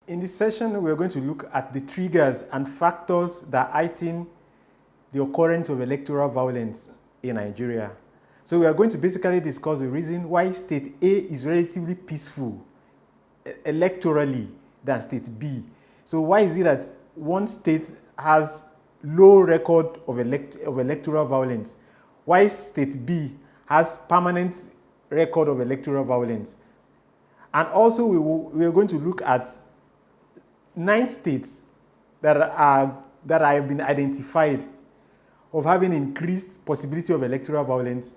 In this session, we're going to look at the triggers and factors that heighten the occurrence of electoral violence in Nigeria. So we are going to basically discuss the reason why State A is relatively peaceful electorally than State B. So why is it that one state has low record of electoral violence, while State B has permanent record of electoral violence? And also we are going to look at 9 states that have been identified of having increased possibility of electoral violence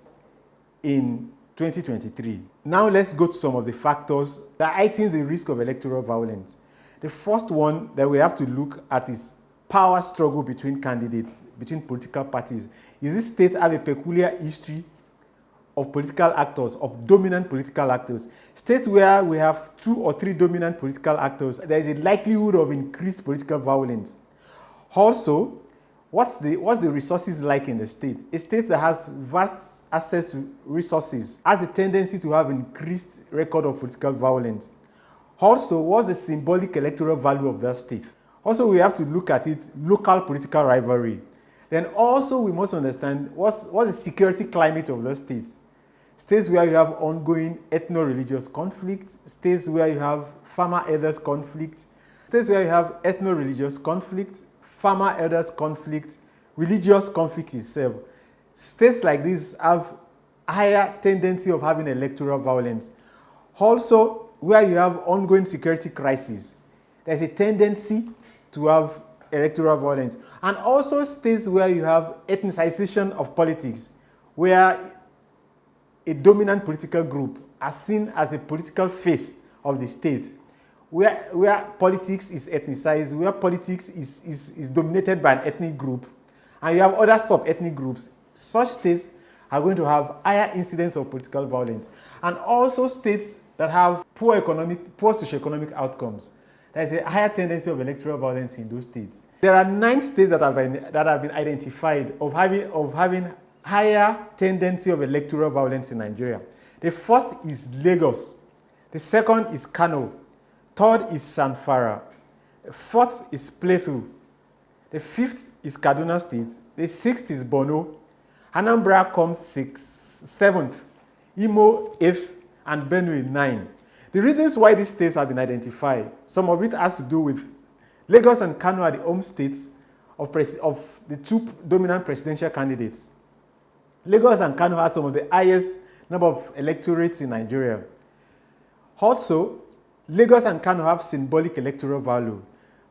in 2023. Now let's go to some of the factors that heightens the risk of electoral violence. The first one that we have to look at is power struggle between candidates, between political parties. Is these states have a peculiar history of political actors, of dominant political actors? States where we have 2 or 3 dominant political actors, there is a likelihood of increased political violence. Also, what's the resources like in the state? A state that has vast access to resources has a tendency to have increased record of political violence. Also, what's the symbolic electoral value of that state? Also, we have to look at its local political rivalry. Then also we must understand what's the security climate of those states. States where you have ongoing ethno-religious conflicts, states where you have farmer-elders conflicts, states where you have ethno-religious conflicts, farmer-elders conflict, religious conflict itself. States like these have higher tendency of having electoral violence. Also, where you have ongoing security crisis, there's a tendency to have electoral violence. And also states where you have ethnicization of politics, where a dominant political group are seen as a political face of the state, where politics is ethnicized, where politics is dominated by an ethnic group, and you have other sub-ethnic groups. Such states are going to have higher incidence of political violence. And also states that have poor socioeconomic outcomes. There is a higher tendency of electoral violence in those states. There are 9 states that have been identified of having higher tendency of electoral violence in Nigeria. The first is Lagos. The second is Kano. Third is Zamfara. The fourth is Plateau. The fifth is Kaduna State. The sixth is Borno. Anambra comes 7th. Imo 8th, and Benue 9th. The reasons why these states have been identified, some of it has to do with Lagos and Kano are the home states of the 2 dominant presidential candidates. Lagos and Kano had some of the highest number of electorates in Nigeria. Also, Lagos and Kano have symbolic electoral value.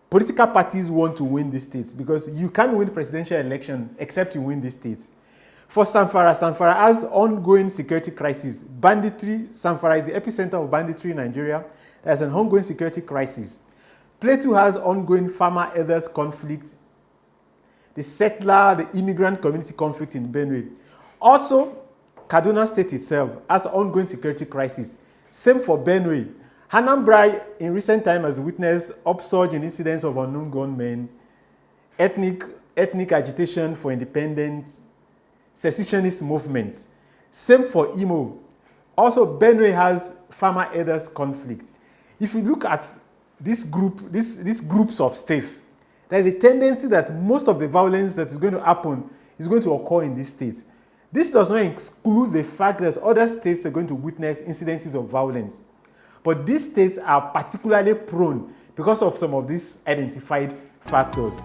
Political parties want to win these states because you can't win the presidential election except you win these states. For Zamfara has ongoing security crisis. Banditry, Zamfara is the epicenter of banditry in Nigeria. There's an ongoing security crisis. Plateau has ongoing farmer-elders conflict, the settler, the immigrant community conflict in Benue. Also, Kaduna State itself has ongoing security crisis. Same for Benue. Anambra in recent time has witnessed upsurge in incidents of unknown gunmen, ethnic agitation for independence, secessionist movements. Same for Imo. Also, Benue has farmer-elders conflict. If you look at these groups of states, there is a tendency that most of the violence that is going to happen is going to occur in these states. This does not exclude the fact that other states are going to witness incidences of violence. But these states are particularly prone because of some of these identified factors.